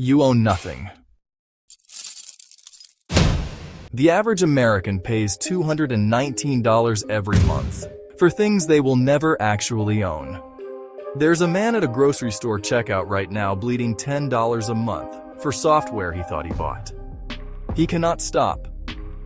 You own nothing. The average American pays $219 every month for things they will never actually own. There's a man at a grocery store checkout right now bleeding $10 a month for software he thought he bought. He cannot stop.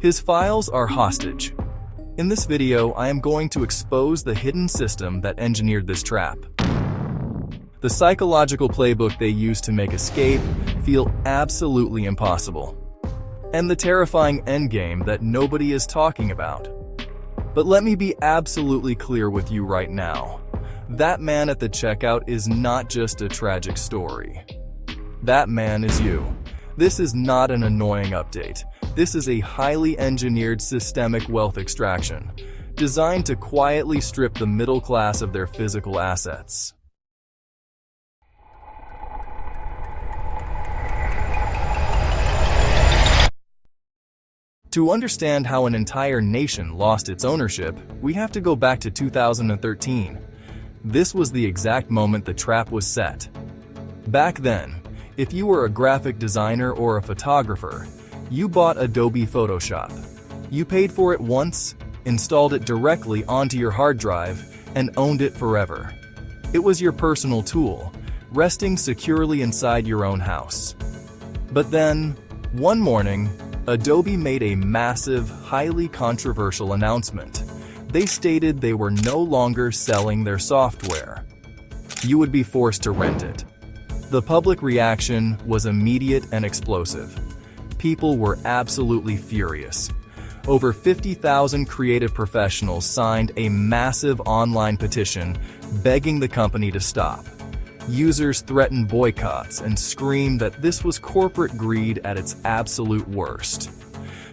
His files are hostage. In this video, I am going to expose the hidden system that engineered this trap. The psychological playbook they use to make escape feel absolutely impossible. And the terrifying endgame that nobody is talking about. But let me be absolutely clear with you right now. That man at the checkout is not just a tragic story. That man is you. This is not an annoying update. This is a highly engineered systemic wealth extraction, designed to quietly strip the middle class of their physical assets. To understand how an entire nation lost its ownership, we have to go back to 2013. This was the exact moment the trap was set. Back then, if you were a graphic designer or a photographer, you bought Adobe Photoshop. You paid for it once, installed it directly onto your hard drive, and owned it forever. It was your personal tool, resting securely inside your own house. But then, one morning, Adobe made a massive, highly controversial announcement. They stated they were no longer selling their software. You would be forced to rent it. The public reaction was immediate and explosive. People were absolutely furious. Over 50,000 creative professionals signed a massive online petition begging the company to stop. Users threatened boycotts and screamed that this was corporate greed at its absolute worst.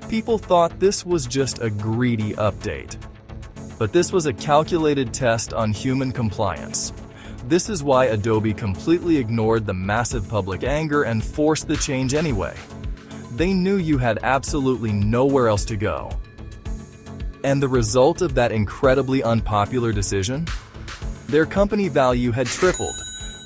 People thought this was just a greedy update. But this was a calculated test on human compliance. This is why Adobe completely ignored the massive public anger and forced the change anyway. They knew you had absolutely nowhere else to go. And the result of that incredibly unpopular decision? Their company value had tripled.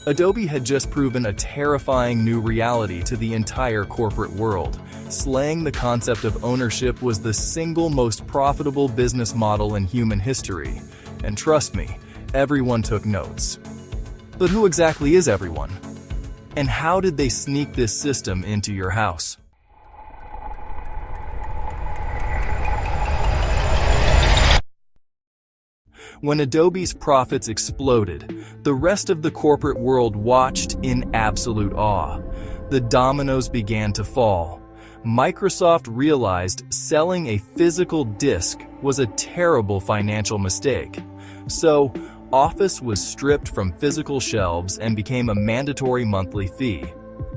Adobe had just proven a terrifying new reality to the entire corporate world. Slaying the concept of ownership was the single most profitable business model in human history. And trust me, everyone took notes. But who exactly is everyone? And how did they sneak this system into your house? When Adobe's profits exploded, the rest of the corporate world watched in absolute awe. The dominoes began to fall. Microsoft realized selling a physical disk was a terrible financial mistake. So, Office was stripped from physical shelves and became a mandatory monthly fee.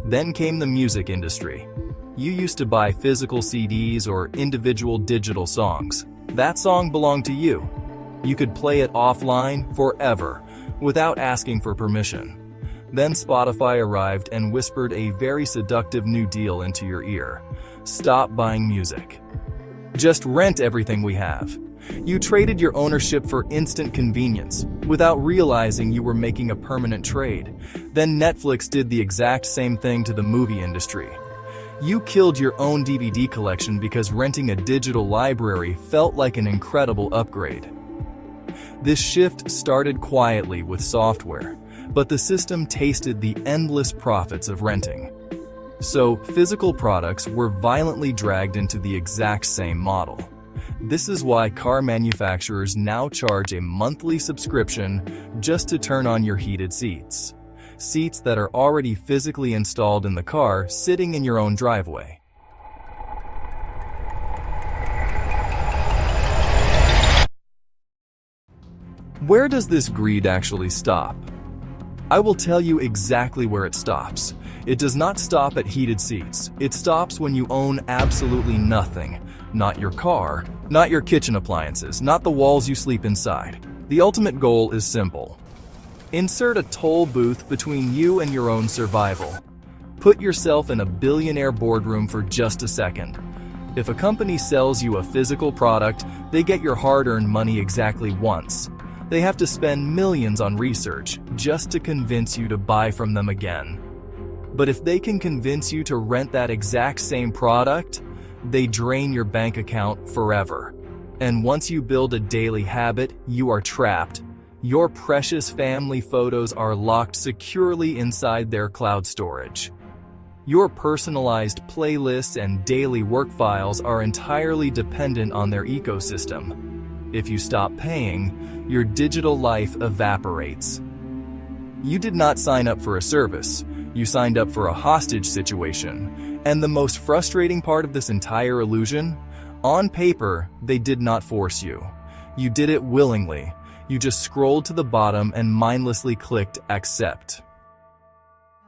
Then came the music industry. You used to buy physical CDs or individual digital songs. That song belonged to you. You could play it offline forever without asking for permission. Then Spotify arrived and whispered a very seductive new deal into your ear. Stop buying music. Just rent everything we have. You traded your ownership for instant convenience without realizing you were making a permanent trade. Then Netflix did the exact same thing to the movie industry. You killed your own DVD collection because renting a digital library felt like an incredible upgrade. This shift started quietly with software, but the system tasted the endless profits of renting. So, physical products were violently dragged into the exact same model. This is why car manufacturers now charge a monthly subscription just to turn on your heated seats. Seats that are already physically installed in the car, sitting in your own driveway. Where does this greed actually stop? I will tell you exactly where it stops. It does not stop at heated seats. It stops when you own absolutely nothing. Not your car, not your kitchen appliances, not the walls you sleep inside. The ultimate goal is simple. Insert a toll booth between you and your own survival. Put yourself in a billionaire boardroom for just a second. If a company sells you a physical product, they get your hard-earned money exactly once. They have to spend millions on research just to convince you to buy from them again. But if they can convince you to rent that exact same product, they drain your bank account forever. And once you build a daily habit, you are trapped. Your precious family photos are locked securely inside their cloud storage. Your personalized playlists and daily work files are entirely dependent on their ecosystem. If you stop paying, your digital life evaporates. You did not sign up for a service. You signed up for a hostage situation. And the most frustrating part of this entire illusion? On paper, they did not force you. You did it willingly. You just scrolled to the bottom and mindlessly clicked accept.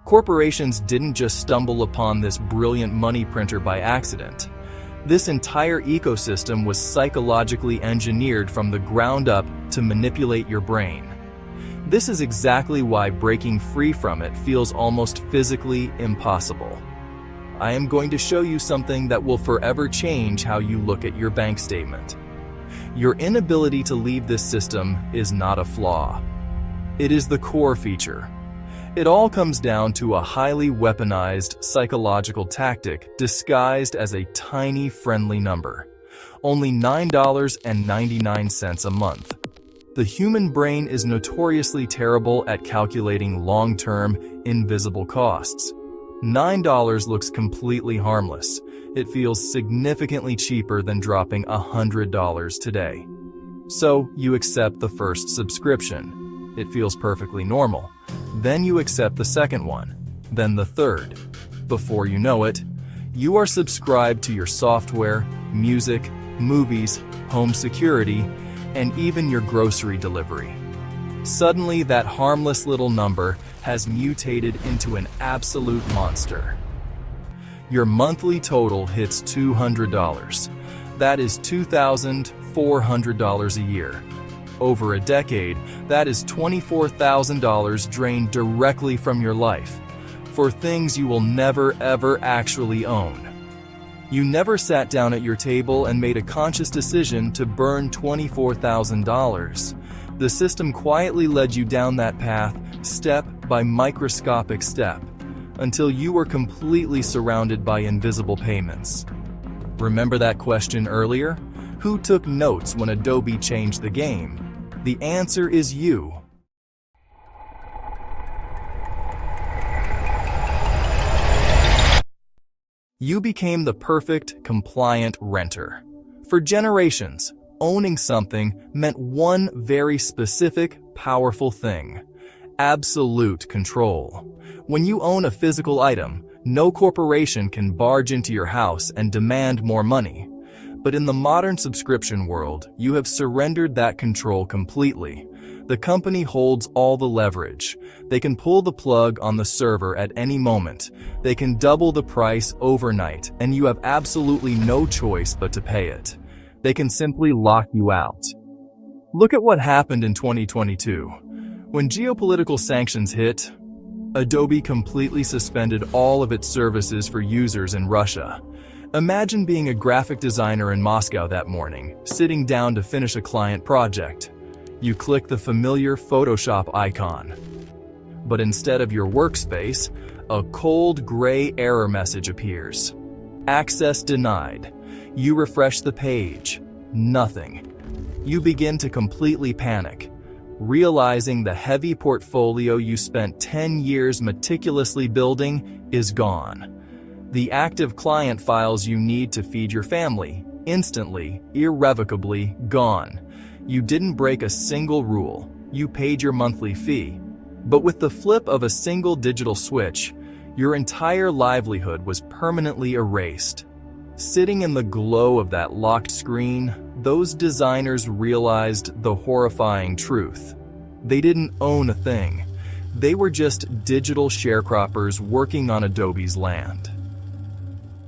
Corporations didn't just stumble upon this brilliant money printer by accident. This entire ecosystem was psychologically engineered from the ground up to manipulate your brain. This is exactly why breaking free from it feels almost physically impossible. I am going to show you something that will forever change how you look at your bank statement. Your inability to leave this system is not a flaw. It is the core feature. It all comes down to a highly weaponized psychological tactic disguised as a tiny friendly number. Only $9.99 a month. The human brain is notoriously terrible at calculating long-term, invisible costs. $9 looks completely harmless. It feels significantly cheaper than dropping $100 today. So you accept the first subscription. It feels perfectly normal. Then you accept the second one, then the third. Before you know it, you are subscribed to your software, music, movies, home security, and even your grocery delivery. Suddenly, that harmless little number has mutated into an absolute monster. Your monthly total hits $200. That is $2,400 a year. Over a decade, that is $24,000 drained directly from your life, for things you will never ever actually own. You never sat down at your table and made a conscious decision to burn $24,000. The system quietly led you down that path, step by microscopic step, until you were completely surrounded by invisible payments. Remember that question earlier? Who took notes when Adobe changed the game? The answer is you. You became the perfect, compliant renter. For generations, owning something meant one very specific, powerful thing: absolute control. When you own a physical item, no corporation can barge into your house and demand more money. But in the modern subscription world, you have surrendered that control completely. The company holds all the leverage. They can pull the plug on the server at any moment. They can double the price overnight, and you have absolutely no choice but to pay it. They can simply lock you out. Look at what happened in 2022. When geopolitical sanctions hit, Adobe completely suspended all of its services for users in Russia. Imagine being a graphic designer in Moscow that morning, sitting down to finish a client project. You click the familiar Photoshop icon. But instead of your workspace, a cold gray error message appears. Access denied. You refresh the page. Nothing. You begin to completely panic, realizing the heavy portfolio you spent 10 years meticulously building is gone. The active client files you need to feed your family, instantly, irrevocably gone. You didn't break a single rule. You paid your monthly fee. But with the flip of a single digital switch, your entire livelihood was permanently erased. Sitting in the glow of that locked screen, those designers realized the horrifying truth. They didn't own a thing. They were just digital sharecroppers working on Adobe's land.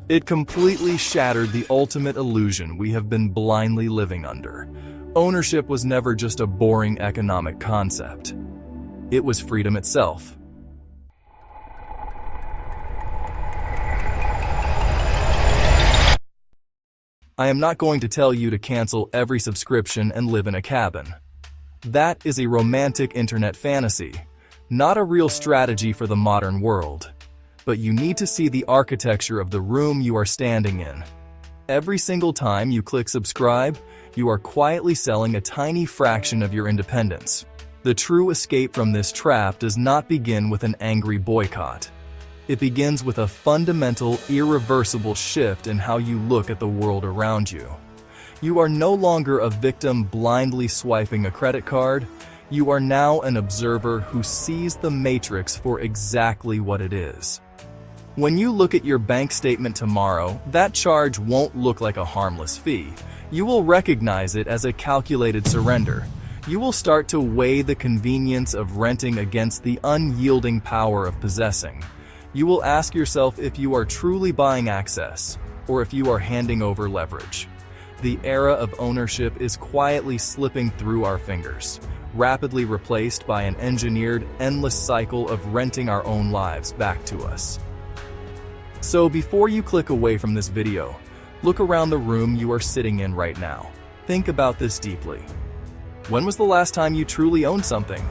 It completely shattered the ultimate illusion we have been blindly living under. Ownership was never just a boring economic concept. It was freedom itself. I am not going to tell you to cancel every subscription and live in a cabin. That is a romantic internet fantasy, not a real strategy for the modern world. but you need to see the architecture of the room you are standing in. Every single time you click subscribe, you are quietly selling a tiny fraction of your independence. The true escape from this trap does not begin with an angry boycott. It begins with a fundamental, irreversible shift in how you look at the world around you. You are no longer a victim blindly swiping a credit card. You are now an observer who sees the matrix for exactly what it is. When you look at your bank statement tomorrow, that charge won't look like a harmless fee. You will recognize it as a calculated surrender. You will start to weigh the convenience of renting against the unyielding power of possessing. You will ask yourself if you are truly buying access, or if you are handing over leverage. The era of ownership is quietly slipping through our fingers, rapidly replaced by an engineered, endless cycle of renting our own lives back to us. So before you click away from this video, look around the room you are sitting in right now. Think about this deeply. When was the last time you truly owned something?